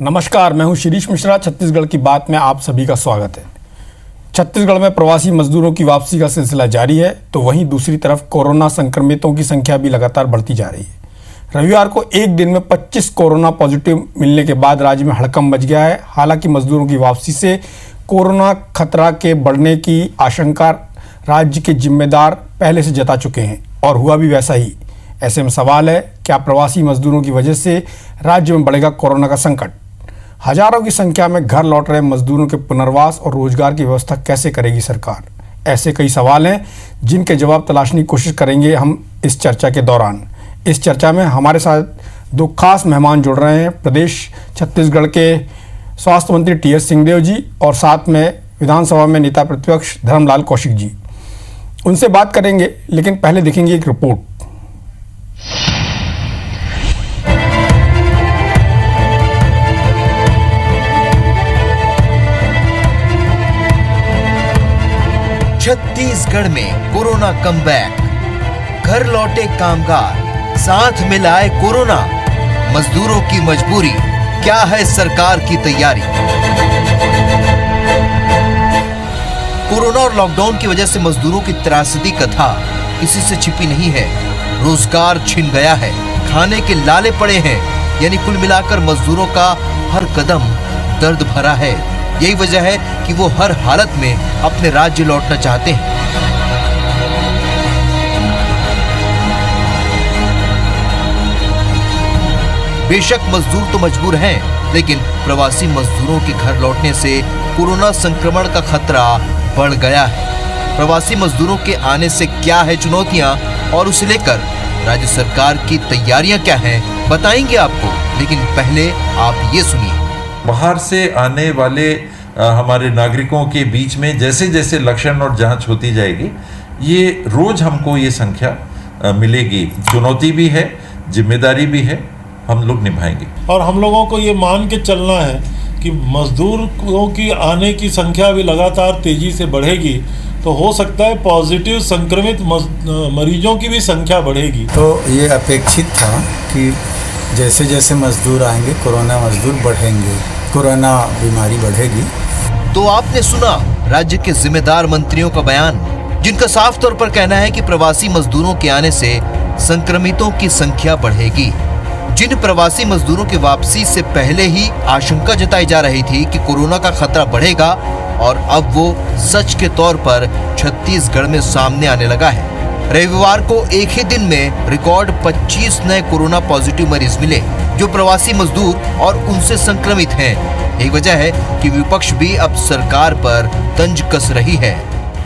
नमस्कार, मैं हूं शिरीष मिश्रा। छत्तीसगढ़ की बात में आप सभी का स्वागत है। छत्तीसगढ़ में प्रवासी मजदूरों की वापसी का सिलसिला जारी है, तो वहीं दूसरी तरफ कोरोना संक्रमितों की संख्या भी लगातार बढ़ती जा रही है। रविवार को एक दिन में 25 कोरोना पॉजिटिव मिलने के बाद राज्य में हड़कंप मच गया है। हालांकि मजदूरों की वापसी से कोरोना खतरा के बढ़ने की आशंका राज्य के जिम्मेदार पहले से जता चुके हैं और हुआ भी वैसा ही। ऐसे में सवाल है, क्या प्रवासी मजदूरों की वजह से राज्य में बढ़ेगा कोरोना का संकट? हजारों की संख्या में घर लौट रहे मजदूरों के पुनर्वास और रोजगार की व्यवस्था कैसे करेगी सरकार? ऐसे कई सवाल हैं जिनके जवाब तलाशने की कोशिश करेंगे हम इस चर्चा के दौरान। इस चर्चा में हमारे साथ दो खास मेहमान जुड़ रहे हैं, प्रदेश छत्तीसगढ़ के स्वास्थ्य मंत्री टी.एस. सिंहदेव जी और साथ में विधानसभा में नेता प्रतिपक्ष धर्मलाल कौशिक जी। उनसे बात करेंगे, लेकिन पहले देखेंगे एक रिपोर्ट। छत्तीसगढ़ में कोरोना कमबैक, घर लौटे कामगार, साथ में लाए कोरोना, मजदूरों की मजबूरी, क्या है सरकार की तैयारी? कोरोना और लॉकडाउन की वजह से मजदूरों की त्रासदी कथा किसी से छिपी नहीं है। रोजगार छिन गया है, खाने के लाले पड़े हैं, यानी कुल मिलाकर मजदूरों का हर कदम दर्द भरा है। यही वजह है कि वो हर हालत में अपने राज्य लौटना चाहते हैं। बेशक मजदूर तो मजबूर हैं, लेकिन प्रवासी मजदूरों के घर लौटने से कोरोना संक्रमण का खतरा बढ़ गया है। प्रवासी मजदूरों के आने से क्या है चुनौतियां और उसे लेकर राज्य सरकार की तैयारियां क्या हैं, बताएंगे आपको। लेकिन पहले आप ये सुनिए। बाहर से आने वाले हमारे नागरिकों के बीच में जैसे जैसे लक्षण और जांच होती जाएगी, ये रोज हमको ये संख्या मिलेगी। चुनौती भी है, जिम्मेदारी भी है, हम लोग निभाएंगे। और हम लोगों को ये मान के चलना है कि मजदूरों की आने की संख्या भी लगातार तेजी से बढ़ेगी, तो हो सकता है पॉजिटिव संक्रमित मरीजों की भी संख्या बढ़ेगी। तो ये अपेक्षित था कि जैसे जैसे मजदूर आएंगे कोरोना मजदूर बढ़ेंगे, कोरोना बीमारी बढ़ेगी। तो आपने सुना राज्य के जिम्मेदार मंत्रियों का बयान, जिनका साफ तौर पर कहना है कि प्रवासी मजदूरों के आने से संक्रमितों की संख्या बढ़ेगी। जिन प्रवासी मजदूरों की वापसी से पहले ही आशंका जताई जा रही थी कि कोरोना का खतरा बढ़ेगा, और अब वो सच के तौर पर छत्तीसगढ़ में सामने आने लगा है। रविवार को एक ही दिन में रिकॉर्ड 25 नए कोरोना पॉजिटिव मरीज मिले, जो प्रवासी मजदूर और उनसे संक्रमित हैं। यही वजह है कि विपक्ष भी अब सरकार पर तंज कस रही है।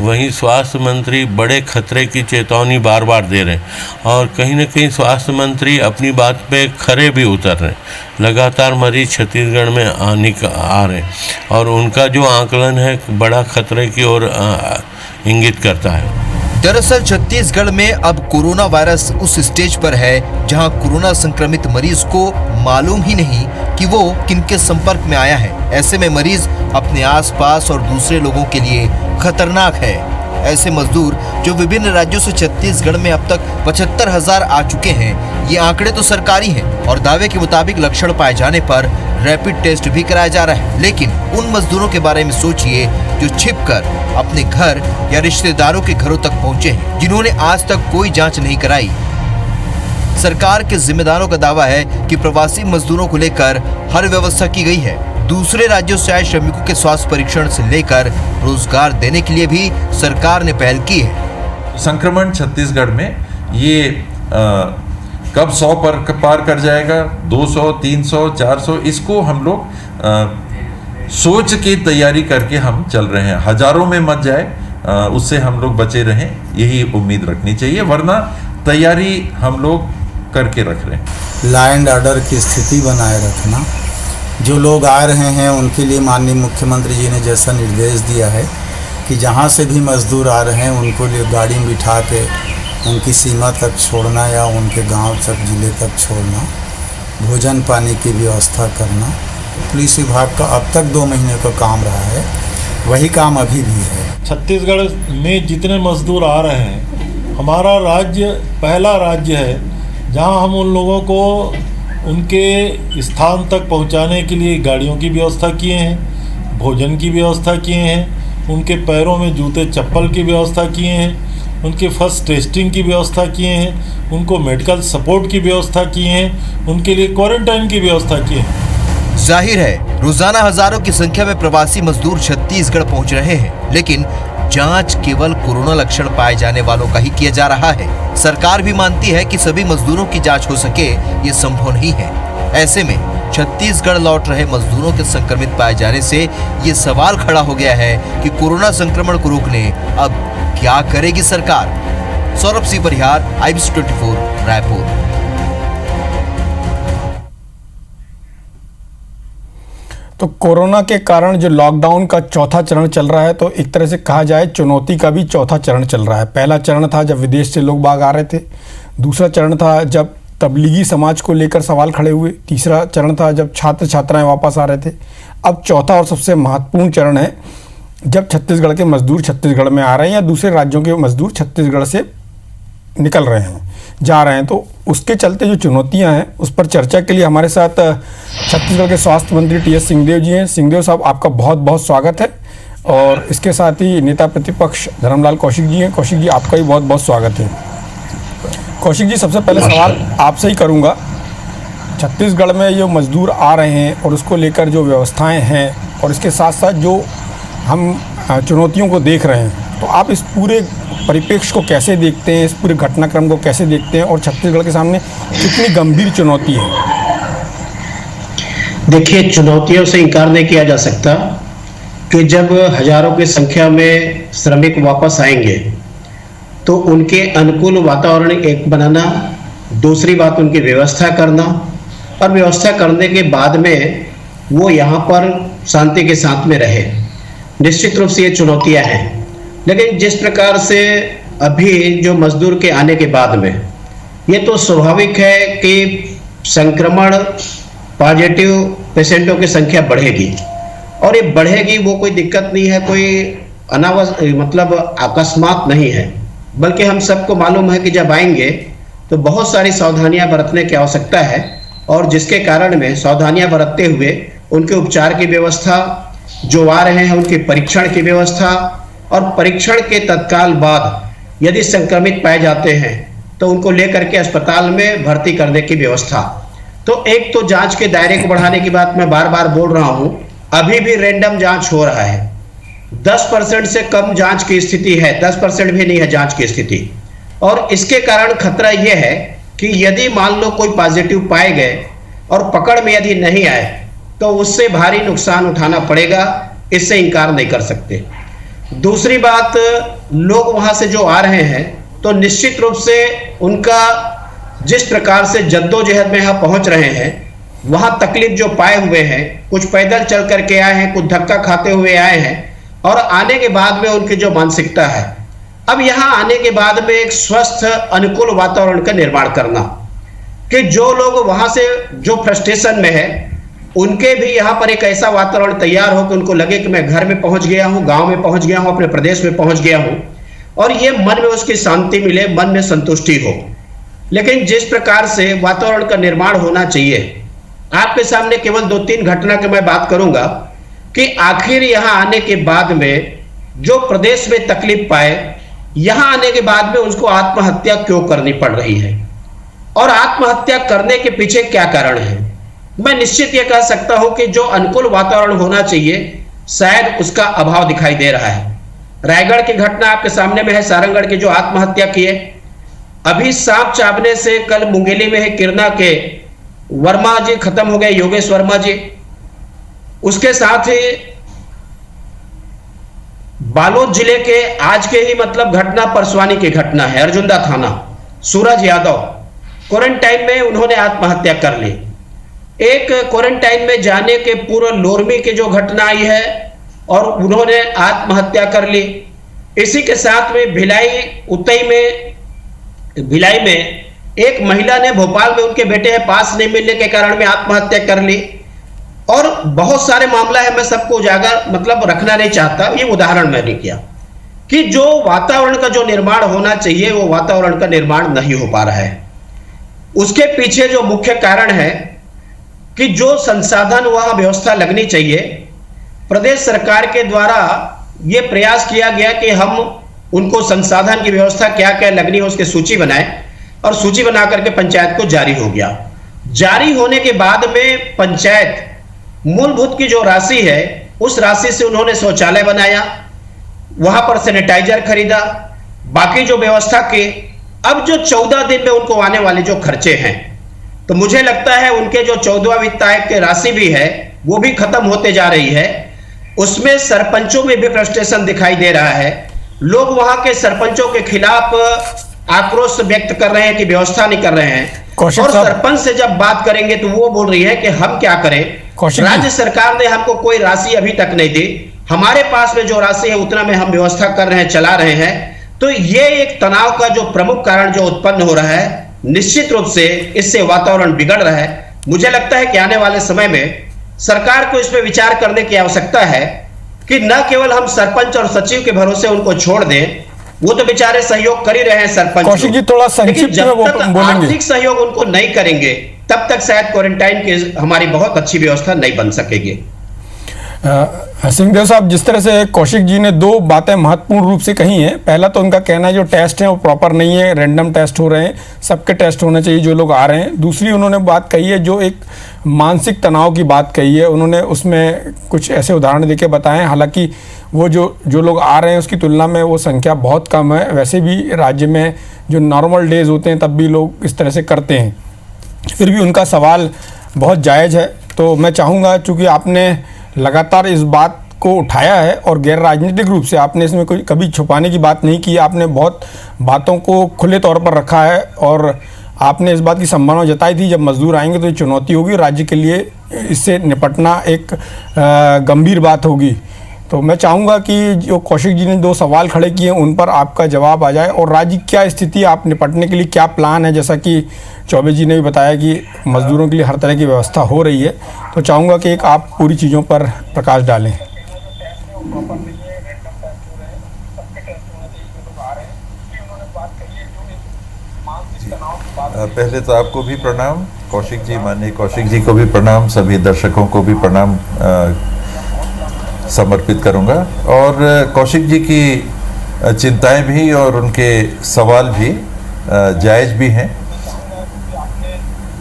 वहीं स्वास्थ्य मंत्री बड़े खतरे की चेतावनी बार बार दे रहे हैं और कहीं न कहीं स्वास्थ्य मंत्री अपनी बात पे खरे भी उतर रहे हैं। लगातार मरीज छत्तीसगढ़ में आ रहे हैं और उनका जो आकलन है बड़ा खतरे की ओर इंगित करता है। दरअसल छत्तीसगढ़ में अब कोरोना वायरस उस स्टेज पर है जहां कोरोना संक्रमित मरीज को मालूम ही नहीं कि वो किनके संपर्क में आया है। ऐसे में मरीज अपने आसपास और दूसरे लोगों के लिए खतरनाक है। ऐसे मजदूर जो विभिन्न राज्यों से छत्तीसगढ़ में अब तक 75,000 आ चुके हैं। ये आंकड़े तो सरकारी हैं और दावे के मुताबिक लक्षण पाए जाने पर रैपिड टेस्ट भी कराया जा रहा है। लेकिन उन मजदूरों के बारे में सोचिए जो छिपकर अपने घर या रिश्तेदारों के घरों तक पहुंचे हैं, जिन्होंने आज तक कोई जांच नहीं कराई। सरकार के जिम्मेदारों का दावा है कि प्रवासी मजदूरों को लेकर हर व्यवस्था की गई है। दूसरे राज्यों से आए श्रमिकों के स्वास्थ्य परीक्षण से लेकर रोजगार देने के लिए भी सरकार ने पहल की है। संक्रमण छत्तीसगढ़ में ये कब 100 पर पार कर जाएगा, 200, 300, 400, इसको हम लोग सोच के तैयारी करके हम चल रहे हैं। हजारों में मत जाए, उससे हम लोग बचे रहें, यही उम्मीद रखनी चाहिए, वरना तैयारी हम लोग करके रख रहे हैं। लॉ एंड ऑर्डर की स्थिति बनाए रखना, जो लोग आ रहे हैं उनके लिए माननीय मुख्यमंत्री जी ने जैसा निर्देश दिया है कि जहाँ से भी मजदूर आ रहे हैं उनको लिए गाड़ी में बिठा के उनकी सीमा तक छोड़ना या उनके गांव तक, जिले तक छोड़ना, भोजन पानी की व्यवस्था करना, पुलिस विभाग का अब तक 2 महीने का काम रहा है, वही काम अभी भी है। छत्तीसगढ़ में जितने मजदूर आ रहे हैं, हमारा राज्य पहला राज्य है जहां हम उन लोगों को उनके स्थान तक पहुंचाने के लिए गाड़ियों की व्यवस्था किए हैं, भोजन की व्यवस्था किए हैं, उनके पैरों में जूते चप्पल की व्यवस्था किए हैं, उनके फर्स्ट टेस्टिंग की व्यवस्था किए हैं, उनको मेडिकल सपोर्ट की व्यवस्था किए हैं, उनके लिए क्वारंटाइन की व्यवस्था किए हैं। जाहिर है रोजाना हजारों की संख्या में प्रवासी मजदूर छत्तीसगढ़ पहुंच रहे हैं, लेकिन जांच केवल कोरोना लक्षण पाए जाने वालों का ही किया जा रहा है। सरकार भी मानती है कि सभी मजदूरों की जांच हो सके ये संभव नहीं है। ऐसे में छत्तीसगढ़ लौट रहे मजदूरों के संक्रमित पाए जाने से ये सवाल खड़ा हो गया है कि कोरोना संक्रमण को रोकने अब क्या करेगी सरकार। सौरभ सिंह परिहार, IBC 24 रायपुर। तो कोरोना के कारण जो लॉकडाउन का चौथा चरण चल रहा है, तो एक तरह से कहा जाए चुनौती का भी चौथा चरण चल रहा है। पहला चरण था जब विदेश से लोग बाग आ रहे थे, दूसरा चरण था जब तबलीगी समाज को लेकर सवाल खड़े हुए, तीसरा चरण था जब छात्र छात्राएं वापस आ रहे थे। अब चौथा और सबसे महत्वपूर्ण चरण है जब छत्तीसगढ़ के मजदूर छत्तीसगढ़ में आ रहे हैं या दूसरे राज्यों के मजदूर छत्तीसगढ़ से निकल रहे हैं, जा रहे हैं। तो उसके चलते जो चुनौतियां हैं उस पर चर्चा के लिए हमारे साथ छत्तीसगढ़ के स्वास्थ्य मंत्री TS सिंहदेव जी हैं। सिंहदेव साहब, आपका बहुत बहुत स्वागत है। और इसके साथ ही नेता प्रतिपक्ष धर्मलाल कौशिक जी हैं। कौशिक जी, आपका भी बहुत बहुत स्वागत है। कौशिक जी, सबसे पहले सवाल आपसे ही करूँगा। छत्तीसगढ़ में जो मजदूर आ रहे हैं और उसको लेकर जो व्यवस्थाएँ हैं और इसके साथ साथ जो हम चुनौतियों को देख रहे हैं, तो आप इस पूरे परिप्रेक्ष्य को कैसे देखते हैं, इस पूरे घटनाक्रम को कैसे देखते हैं और छत्तीसगढ़ के सामने कितनी गंभीर चुनौती है? देखिए, चुनौतियों से इनकार नहीं किया जा सकता कि जब हजारों की संख्या में श्रमिक वापस आएंगे तो उनके अनुकूल वातावरण एक बनाना, दूसरी बात उनकी व्यवस्था करना, और व्यवस्था करने के बाद में वो यहाँ पर शांति के साथ में रहे। निश्चित रूप से ये चुनौतियाँ हैं। लेकिन जिस प्रकार से अभी जो मजदूर के आने के बाद में, ये तो स्वाभाविक है कि संक्रमण पॉजिटिव पेशेंटों की संख्या बढ़ेगी, और ये बढ़ेगी वो कोई दिक्कत नहीं है, कोई मतलब अकस्मात नहीं है, बल्कि हम सबको मालूम है कि जब आएंगे तो बहुत सारी सावधानियां बरतने की आवश्यकता है, और जिसके कारण में सावधानियां बरतते हुए उनके उपचार की व्यवस्था, जो आ रहे हैं उनके परीक्षण की व्यवस्था, और परीक्षण के तत्काल बाद यदि संक्रमित पाए जाते हैं तो उनको लेकर के अस्पताल में भर्ती करने की व्यवस्था। तो एक तो जांच के दायरे को बढ़ाने की बात मैं बार बार बोल रहा हूं। अभी भी रैंडम जांच हो रहा है, 10% से कम जांच की स्थिति है, 10% भी नहीं है जांच की स्थिति। और इसके कारण खतरा यह है कि यदि मान लो कोई पॉजिटिव पाए गए और पकड़ में यदि नहीं आए तो उससे भारी नुकसान उठाना पड़ेगा, इससे इनकार नहीं कर सकते। दूसरी बात, लोग वहां से जो आ रहे हैं तो निश्चित रूप से उनका जिस प्रकार से जद्दोजहद में यहाँ पहुंच रहे हैं, वहां तकलीफ जो पाए हुए हैं, कुछ पैदल चल करके आए हैं, कुछ धक्का खाते हुए आए हैं, और आने के बाद में उनकी जो मानसिकता है, अब यहाँ आने के बाद में एक स्वस्थ अनुकूल वातावरण का निर्माण करना, कि जो लोग वहां से जो फ्रस्ट्रेशन में है उनके भी यहाँ पर एक ऐसा वातावरण तैयार हो कि उनको लगे कि मैं घर में पहुंच गया हूँ, गांव में पहुंच गया हूँ, अपने प्रदेश में पहुंच गया हूँ, और ये मन में उसकी शांति मिले, मन में संतुष्टि हो। लेकिन जिस प्रकार से वातावरण का निर्माण होना चाहिए, आपके सामने केवल 2-3 घटना की मैं बात करूंगा कि आखिर यहाँ आने के बाद में जो प्रदेश में तकलीफ पाए, यहाँ आने के बाद में उसको आत्महत्या क्यों करनी पड़ रही है, और आत्महत्या करने के पीछे क्या कारण है। मैं निश्चित यह कह सकता हूं कि जो अनुकूल वातावरण होना चाहिए, शायद उसका अभाव दिखाई दे रहा है। रायगढ़ की घटना आपके सामने में है, सारंगगढ़ के जो आत्महत्या किए। अभी सांप चाबने से कल मुंगेली में है किरना के वर्मा जी खत्म हो गए, योगेश वर्मा जी। उसके साथ ही बालोद जिले के आज के ही मतलब घटना परसवानी की घटना है, अर्जुंदा थाना, सूरज यादव क्वारंटाइन में उन्होंने आत्महत्या कर ली। एक क्वारंटाइन में जाने के पूर्व लोरमी की जो घटना आई है और उन्होंने आत्महत्या कर ली। इसी के साथ में भिलाई में एक महिला ने भोपाल में उनके बेटे है पास नहीं मिलने के कारण में आत्महत्या कर ली। और बहुत सारे मामला है, मैं सबको उजागर मतलब रखना नहीं चाहता, ये उदाहरण मैंने किया कि जो वातावरण का जो निर्माण होना चाहिए वो वातावरण का निर्माण नहीं हो पा रहा है। उसके पीछे जो मुख्य कारण है कि जो संसाधन वहां व्यवस्था लगनी चाहिए, प्रदेश सरकार के द्वारा ये प्रयास किया गया कि हम उनको संसाधन की व्यवस्था क्या क्या लगनी है उसकी सूची बनाएं, और सूची बना करके पंचायत को जारी हो गया। जारी होने के बाद में पंचायत मूलभूत की जो राशि है उस राशि से उन्होंने शौचालय बनाया, वहां पर सैनिटाइजर खरीदा, बाकी जो व्यवस्था की। अब जो 14 दिन में उनको आने वाले जो खर्चे हैं, तो मुझे लगता है उनके जो 14वां वित्त आयोग की राशि भी है वो भी खत्म होते जा रही है। उसमें सरपंचों में भी फ्रस्ट्रेशन दिखाई दे रहा है। लोग वहां के सरपंचों के खिलाफ आक्रोश व्यक्त कर रहे हैं कि व्यवस्था नहीं कर रहे हैं। और सरपंच से जब बात करेंगे तो वो बोल रही है कि हम क्या करें, राज्य सरकार ने हमको कोई राशि अभी तक नहीं दी, हमारे पास में जो राशि है उतना में हम व्यवस्था कर रहे हैं, चला रहे हैं। तो ये एक तनाव का जो प्रमुख कारण जो उत्पन्न हो रहा है, निश्चित रूप से इससे वातावरण बिगड़ रहा है। मुझे लगता है कि आने वाले समय में सरकार को इस पर विचार करने की आवश्यकता है कि न केवल हम सरपंच और सचिव के भरोसे उनको छोड़ दें, वो तो बेचारे सहयोग कर ही रहे हैं सरपंच। कौशिक जी थोड़ा संक्षिप्त में वो बोलेंगे। आर्थिक सहयोग उनको नहीं करेंगे तब तक शायद क्वारंटाइन की हमारी बहुत अच्छी व्यवस्था नहीं बन सकेगी। सिंहदेव साहब, जिस तरह से कौशिक जी ने दो बातें महत्वपूर्ण रूप से कही हैं। पहला तो उनका कहना है जो टेस्ट हैं वो प्रॉपर नहीं है, रैंडम टेस्ट हो रहे हैं, सबके टेस्ट होने चाहिए जो लोग आ रहे हैं। दूसरी उन्होंने बात कही है जो एक मानसिक तनाव की बात कही है, उन्होंने उसमें कुछ ऐसे उदाहरण देके बताए हैं। हालांकि वो जो लोग आ रहे हैं उसकी तुलना में वो संख्या बहुत कम है। वैसे भी राज्य में जो नॉर्मल डेज होते हैं तब भी लोग इस तरह से करते हैं। फिर भी उनका सवाल बहुत जायज़ है। तो मैं चाहूँगा, चूँकि आपने लगातार इस बात को उठाया है और गैर राजनीतिक रूप से आपने इसमें कोई कभी छुपाने की बात नहीं की, आपने बहुत बातों को खुले तौर पर रखा है और आपने इस बात की संभावना जताई थी जब मजदूर आएंगे तो ये चुनौती होगी, राज्य के लिए इससे निपटना एक गंभीर बात होगी। तो मैं चाहूँगा कि जो कौशिक जी ने दो सवाल खड़े किए उन पर आपका जवाब आ जाए और राज्य क्या स्थिति, आप निपटने के लिए क्या प्लान है। जैसा कि चौबे जी ने भी बताया कि मजदूरों के लिए हर तरह की व्यवस्था हो रही है, तो चाहूँगा कि एक आप पूरी चीज़ों पर प्रकाश डालें। पहले तो आपको भी प्रणाम, कौशिक जी, माननीय कौशिक जी को भी प्रणाम, सभी दर्शकों को भी प्रणाम समर्पित करूंगा। और कौशिक जी की चिंताएं भी और उनके सवाल भी जायज़ भी हैं।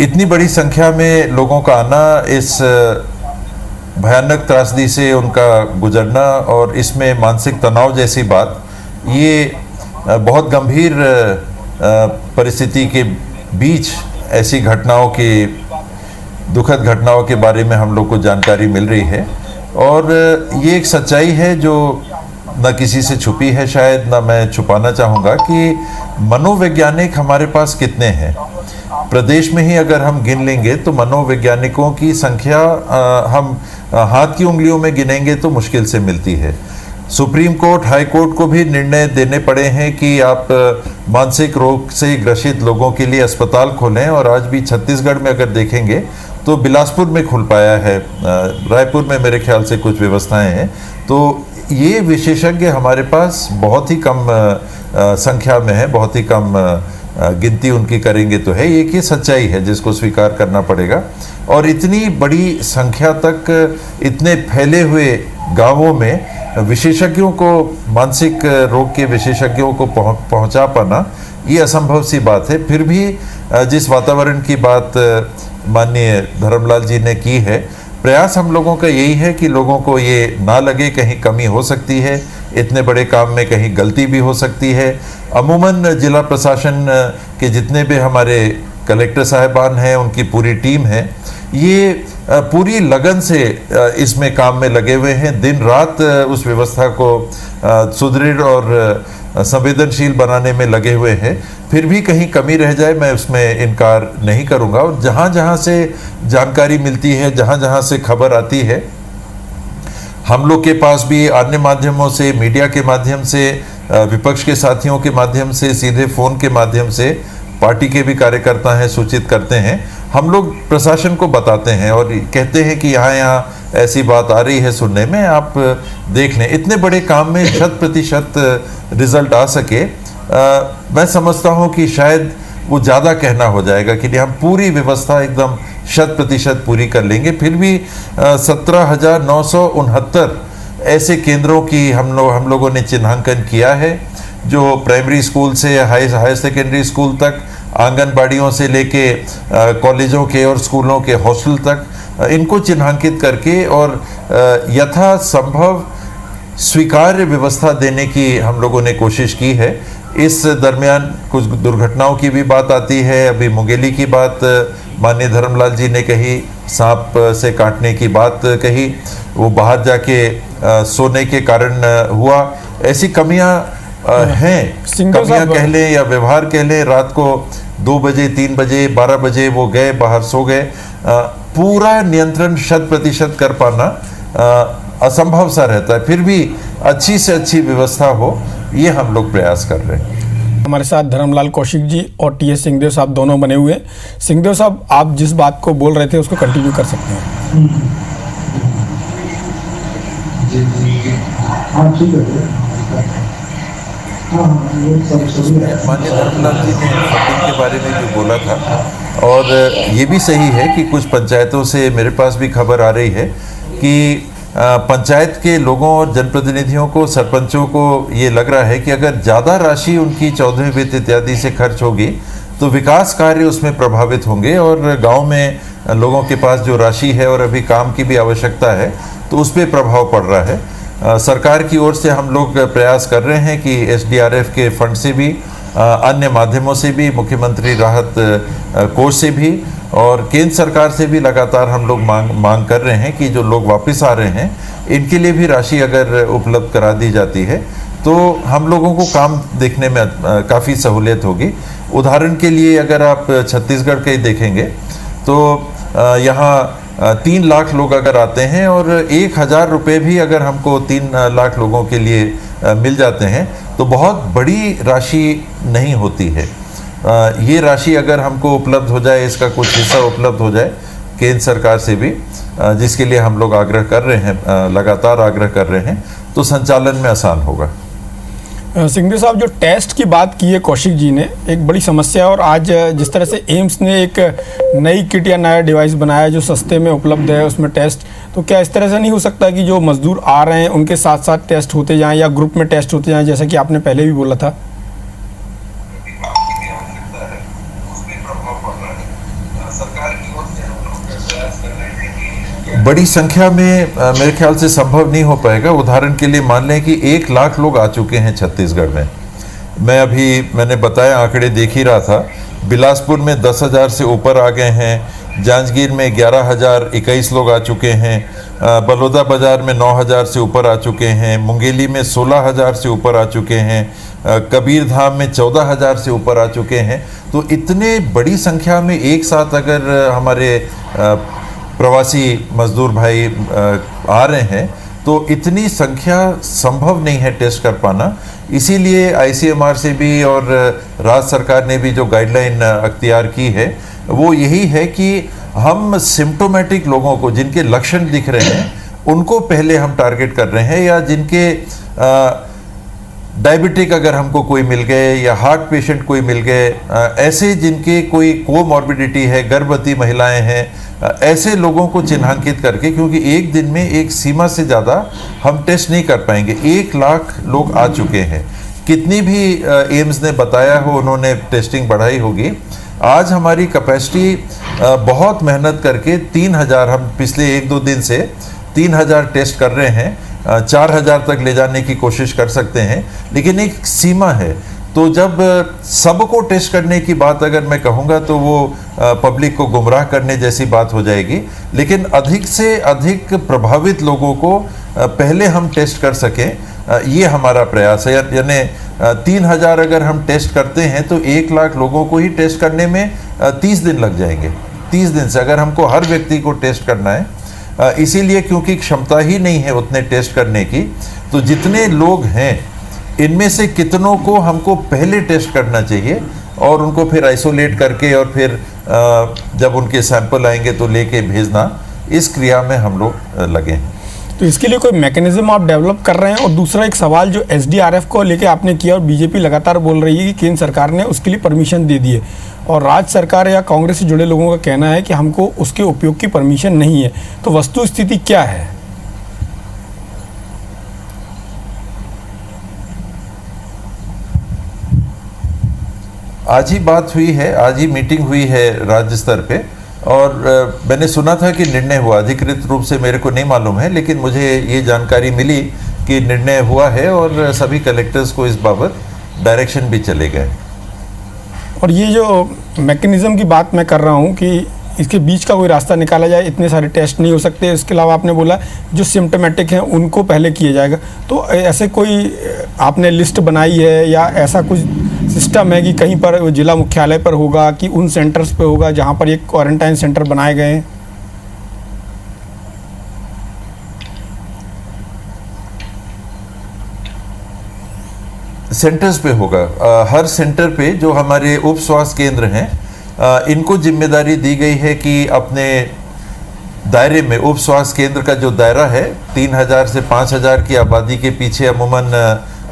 इतनी बड़ी संख्या में लोगों का आना, इस भयानक त्रासदी से उनका गुजरना और इसमें मानसिक तनाव जैसी बात, ये बहुत गंभीर परिस्थिति के बीच ऐसी घटनाओं की, दुखद घटनाओं के बारे में हम लोग को जानकारी मिल रही है। और ये एक सच्चाई है जो न किसी से छुपी है, शायद न मैं छुपाना चाहूँगा, कि मनोवैज्ञानिक हमारे पास कितने हैं। प्रदेश में ही अगर हम गिन लेंगे तो मनोवैज्ञानिकों की संख्या हम हाथ की उंगलियों में गिनेंगे तो मुश्किल से मिलती है। सुप्रीम कोर्ट, हाई कोर्ट को भी निर्णय देने पड़े हैं कि आप मानसिक रोग से ग्रसित लोगों के लिए अस्पताल खोलें, और आज भी छत्तीसगढ़ में अगर देखेंगे तो बिलासपुर में खुल पाया है, रायपुर में मेरे ख्याल से कुछ व्यवस्थाएं हैं। तो ये विशेषज्ञ हमारे पास बहुत ही कम संख्या में है, बहुत ही कम गिनती उनकी करेंगे तो है। ये सच्चाई है जिसको स्वीकार करना पड़ेगा। और इतनी बड़ी संख्या तक इतने फैले हुए गांवों में विशेषज्ञों को, मानसिक रोग के विशेषज्ञों को पहुंचा पाना ये असंभव सी बात है। फिर भी जिस वातावरण की बात माननीय धर्मलाल जी ने की है, प्रयास हम लोगों का यही है कि लोगों को ये ना लगे कहीं कमी हो सकती है, इतने बड़े काम में कहीं गलती भी हो सकती है। अमूमन जिला प्रशासन के जितने भी हमारे कलेक्टर साहिबान हैं, उनकी पूरी टीम है, ये पूरी लगन से इसमें काम में लगे हुए हैं, दिन रात उस व्यवस्था को सुदृढ़ और संवेदनशील बनाने में लगे हुए हैं। फिर भी कहीं कमी रह जाए मैं उसमें इनकार नहीं करूंगा। और जहाँ जहाँ से जानकारी मिलती है, जहाँ जहाँ से खबर आती है, हम लोग के पास भी अन्य माध्यमों से, मीडिया के माध्यम से, विपक्ष के साथियों के माध्यम से, सीधे फ़ोन के माध्यम से पार्टी के भी कार्यकर्ता हैं, सूचित करते हैं। हम लोग प्रशासन को बताते हैं और कहते हैं कि यहाँ ऐसी बात आ रही है सुनने में, आप देख लें। इतने बड़े काम में 100% रिजल्ट आ सके, मैं समझता हूँ कि शायद वो ज़्यादा कहना हो जाएगा कि नहीं, हम पूरी व्यवस्था एकदम 100% पूरी कर लेंगे। फिर भी 17,969 ऐसे केंद्रों की हम लोगों ने चिन्हांकन किया है, जो प्राइमरी स्कूल से हाई सेकेंडरी स्कूल तक, आंगनबाड़ियों से लेके कॉलेजों के और स्कूलों के हॉस्टल तक, इनको चिन्हांकित करके और यथासंभव स्वीकार्य व्यवस्था देने की हम लोगों ने कोशिश की है। इस दरमियान कुछ दुर्घटनाओं की भी बात आती है। अभी मुंगेली की बात माननीय धर्मलाल जी ने कही, सांप से काटने की बात कही, वो बाहर जाके सोने के कारण हुआ। ऐसी कमियां हैं, कमियां कह लें या व्यवहार कह लें। रात को 2 बजे 3 बजे 12 बजे वो गए, बाहर सो गए। पूरा नियंत्रण 100% कर पाना असंभव सा रहता है। फिर भी अच्छी से अच्छी व्यवस्था हो, ये हम लोग प्रयास कर रहे हैं। हमारे साथ धर्मलाल कौशिक जी और टी.एस. सिंहदेव साहब दोनों बने हुए हैं। सिंहदेव साहब, आप जिस बात को बोल रहे थे उसको कंटिन्यू कर सकते हैं। माननीय धर्मलाल जी ने फंडिंग के बारे में भी बोला था, और ये भी सही है कि कुछ पंचायतों से मेरे पास भी खबर आ रही है कि पंचायत के लोगों और जनप्रतिनिधियों को, सरपंचों को ये लग रहा है कि अगर ज़्यादा राशि उनकी 14वीं वित्त इत्यादि से खर्च होगी तो विकास कार्य उसमें प्रभावित होंगे, और गांव में लोगों के पास जो राशि है और अभी काम की भी आवश्यकता है तो उस पर प्रभाव पड़ रहा है। सरकार की ओर से हम लोग प्रयास कर रहे हैं कि SDRF के फंड से भी, अन्य माध्यमों से भी, मुख्यमंत्री राहत कोष से भी और केंद्र सरकार से भी लगातार हम लोग मांग कर रहे हैं कि जो लोग वापस आ रहे हैं इनके लिए भी राशि अगर उपलब्ध करा दी जाती है तो हम लोगों को काम देखने में काफ़ी सहूलियत होगी। उदाहरण के लिए अगर आप छत्तीसगढ़ के देखेंगे तो यहाँ 3 लाख लोग अगर आते हैं और 1,000 रुपये भी अगर हमको 3 लाख लोगों के लिए मिल जाते हैं तो बहुत बड़ी राशि नहीं होती है। ये राशि अगर हमको उपलब्ध हो जाए, इसका कुछ हिस्सा उपलब्ध हो जाए केंद्र सरकार से भी, जिसके लिए हम लोग आग्रह कर रहे हैं, लगातार आग्रह कर रहे हैं, तो संचालन में आसान होगा। सिंहदेव साहब, जो टेस्ट की बात की है कौशिक जी ने, एक बड़ी समस्या है। और आज जिस तरह से एम्स ने एक नई किट या नया डिवाइस बनाया जो सस्ते में उपलब्ध है, उसमें टेस्ट, तो क्या इस तरह से नहीं हो सकता कि जो मजदूर आ रहे हैं उनके साथ साथ टेस्ट होते जाएं या ग्रुप में टेस्ट होते जाएं, जैसा कि आपने पहले भी बोला था? बड़ी संख्या में मेरे ख्याल से संभव नहीं हो पाएगा। उदाहरण के लिए मान लें कि 1 लाख लोग आ चुके हैं छत्तीसगढ़ में। मैंने बताया, आंकड़े देख ही रहा था, बिलासपुर में 10,000 से ऊपर आ गए हैं, जांजगीर में 11,021 लोग आ चुके हैं, बलौदा बाजार में 9,000 से ऊपर आ चुके हैं, मुंगेली में 16,000 से ऊपर आ चुके हैं, कबीरधाम में 14,000 से ऊपर आ चुके हैं। तो इतने बड़ी संख्या में एक साथ अगर हमारे प्रवासी मजदूर भाई आ रहे हैं तो इतनी संख्या संभव नहीं है टेस्ट कर पाना। इसीलिए ICMR से भी और राज्य सरकार ने भी जो गाइडलाइन अख्तियार की है वो यही है कि हम सिम्टोमेटिक लोगों को, जिनके लक्षण दिख रहे हैं, उनको पहले हम टारगेट कर रहे हैं, या जिनके डायबिटिक अगर हमको कोई मिल गए या हार्ट पेशेंट कोई मिल गए, ऐसे जिनके कोई कोमॉर्बिडिटी है, गर्भवती महिलाएं हैं, ऐसे लोगों को चिन्हांकित करके, क्योंकि एक दिन में एक सीमा से ज़्यादा हम टेस्ट नहीं कर पाएंगे। 1 लाख लोग आ चुके हैं, कितनी भी एम्स ने बताया हो उन्होंने टेस्टिंग बढ़ाई होगी, आज हमारी कैपेसिटी बहुत मेहनत करके 3,000, हम पिछले 1-2 दिन से 3,000 टेस्ट कर रहे हैं, 4,000 तक ले जाने की कोशिश कर सकते हैं, लेकिन एक सीमा है। तो जब सबको टेस्ट करने की बात अगर मैं कहूँगा तो वो पब्लिक को गुमराह करने जैसी बात हो जाएगी। लेकिन अधिक से अधिक प्रभावित लोगों को पहले हम टेस्ट कर सकें, ये हमारा प्रयास है। यानी 3,000 अगर हम टेस्ट करते हैं तो 1 लाख लोगों को ही टेस्ट करने में 30 दिन लग जाएंगे। 30 दिन से अगर हमको हर व्यक्ति को टेस्ट करना है, इसीलिए क्योंकि क्षमता ही नहीं है उतने टेस्ट करने की, तो जितने लोग हैं इनमें से कितनों को हमको पहले टेस्ट करना चाहिए और उनको फिर आइसोलेट करके और फिर जब उनके सैंपल आएंगे तो लेके भेजना, इस क्रिया में हम लोग लगे हैं। तो इसके लिए कोई मैकेनिज्म आप डेवलप कर रहे हैं? और दूसरा एक सवाल जो एसडीआरएफ को लेके आपने किया और बीजेपी लगातार बोल रही है कि केंद्र सरकार ने उसके लिए परमिशन दे दी है और राज्य सरकार या कांग्रेस से जुड़े लोगों का कहना है कि हमको उसके उपयोग की परमिशन नहीं है, तो वस्तु स्थिति क्या है? आज ही बात हुई है, आज ही मीटिंग हुई है राज्य स्तर पे और मैंने सुना था कि निर्णय हुआ, अधिकृत रूप से मेरे को नहीं मालूम है, लेकिन मुझे ये जानकारी मिली कि निर्णय हुआ है और सभी कलेक्टर्स को इस बाबत डायरेक्शन भी चले गए। और ये जो मैकेनिज्म की बात मैं कर रहा हूँ कि इसके बीच का कोई रास्ता निकाला जाए, इतने सारे टेस्ट नहीं हो सकते। इसके अलावा आपने बोला जो सिम्टोमेटिक हैं उनको पहले किया जाएगा, तो ऐसे कोई आपने लिस्ट बनाई है या ऐसा कुछ सिस्टम है कि कहीं पर जिला मुख्यालय पर होगा कि उन सेंटर्स पे होगा जहाँ पर ये क्वारंटाइन सेंटर बनाए गए हैं? सेंटर्स पे होगा, हर सेंटर पे जो हमारे उप स्वास्थ्य केंद्र हैं इनको जिम्मेदारी दी गई है कि अपने दायरे में, उप स्वास्थ्य केंद्र का जो दायरा है 3000 से 5000 की आबादी के पीछे अमूमन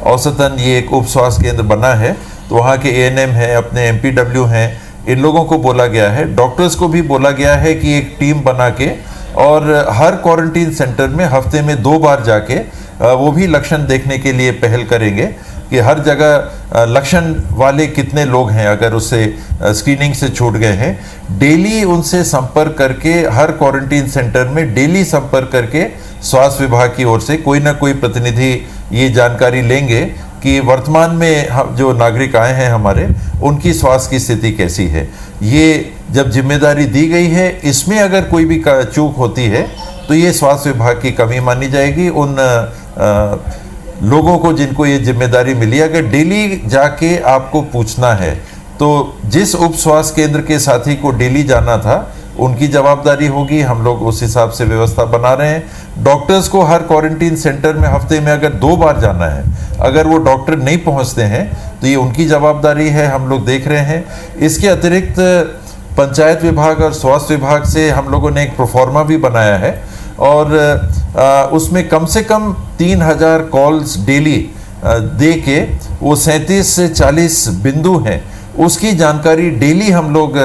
औसतन ये एक उप स्वास्थ्य केंद्र बना है, तो वहाँ के एएनएम हैं, अपने एमपीडब्ल्यू हैं, इन लोगों को बोला गया है, डॉक्टर्स को भी बोला गया है कि एक टीम बना के और हर क्वारंटीन सेंटर में हफ्ते में 2 बार जाके वो भी लक्षण देखने के लिए पहल करेंगे कि हर जगह लक्षण वाले कितने लोग हैं, अगर उससे स्क्रीनिंग से छूट गए हैं, डेली उनसे संपर्क करके, हर क्वारंटीन सेंटर में डेली संपर्क करके स्वास्थ्य विभाग की ओर से कोई ना कोई प्रतिनिधि ये जानकारी लेंगे कि वर्तमान में जो नागरिक आए हैं हमारे, उनकी स्वास्थ्य की स्थिति कैसी है। ये जब जिम्मेदारी दी गई है, इसमें अगर कोई भी चूक होती है तो ये स्वास्थ्य विभाग की कमी मानी जाएगी। उन लोगों को जिनको ये जिम्मेदारी मिली, अगर डेली जाके आपको पूछना है तो जिस उप स्वास्थ्य केंद्र के साथी को डेली जाना था उनकी जवाबदारी होगी। हम लोग उस हिसाब से व्यवस्था बना रहे हैं। डॉक्टर्स को हर क्वारंटीन सेंटर में हफ्ते में अगर 2 बार जाना है, अगर वो डॉक्टर नहीं पहुंचते हैं तो ये उनकी जवाबदारी है, हम लोग देख रहे हैं। इसके अतिरिक्त पंचायत विभाग और स्वास्थ्य विभाग से हम लोगों ने एक प्रोफार्मा भी बनाया है और उसमें कम से कम 3000 कॉल्स डेली दे के वो 37 से 40 बिंदु हैं, उसकी जानकारी डेली हम लोग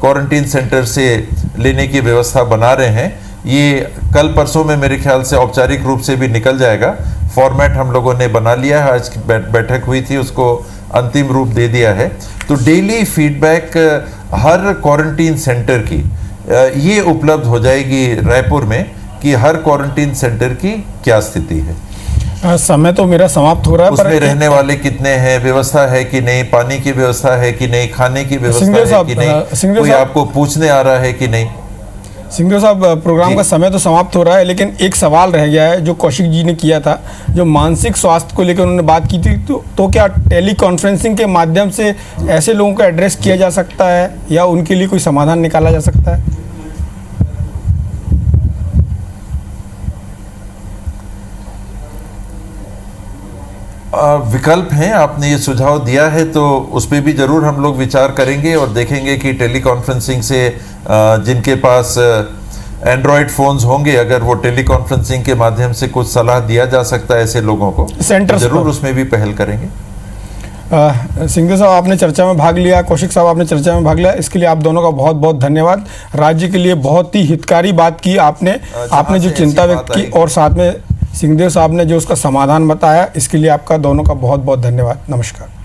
क्वारंटीन सेंटर से लेने की व्यवस्था बना रहे हैं। ये कल परसों में मेरे ख्याल से औपचारिक रूप से भी निकल जाएगा। फॉर्मेट हम लोगों ने बना लिया है, आज की बैठक हुई थी, उसको अंतिम रूप दे दिया है। तो डेली फीडबैक हर क्वारंटीन सेंटर की ये उपलब्ध हो जाएगी रायपुर में कि हर क्वारंटीन सेंटर की क्या स्थिति है। समय तो मेरा समाप्त हो रहा है, उसमें रहने वाले कितने हैं, व्यवस्था है कि नहीं, पानी की व्यवस्था है कि नहीं, खाने की व्यवस्था है कि नहीं, कोई आपको पूछने आ रहा है कि नहीं। सिंघदेव साहब, प्रोग्राम का समय तो समाप्त हो रहा है, लेकिन एक सवाल रह गया है जो कौशिक जी ने किया था, जो मानसिक स्वास्थ्य को लेकर उन्होंने बात की थी, तो क्या टेली कॉन्फ्रेंसिंग के माध्यम से ऐसे लोगों को एड्रेस किया जा सकता है या उनके लिए कोई समाधान निकाला जा सकता है? विकल्प हैं, आपने ये सुझाव दिया है तो उस पर भी ज़रूर हम लोग विचार करेंगे और देखेंगे कि टेली कॉन्फ्रेंसिंग से जिनके पास एंड्रॉयड फ़ोन्स होंगे, अगर वो टेली कॉन्फ्रेंसिंग के माध्यम से कुछ सलाह दिया जा सकता है ऐसे लोगों को, सेंटर्स ज़रूर उसमें भी पहल करेंगे। सिंघदेव साहब, आपने चर्चा में भाग लिया, कौशिक साहब आपने चर्चा में भाग लिया, इसके लिए आप दोनों का बहुत बहुत धन्यवाद। राज्य के लिए बहुत ही हितकारी बात की आपने जो चिंता व्यक्त की और साथ में सिंघदेव साहब ने जो उसका समाधान बताया, इसके लिए आपका दोनों का बहुत बहुत धन्यवाद। नमस्कार।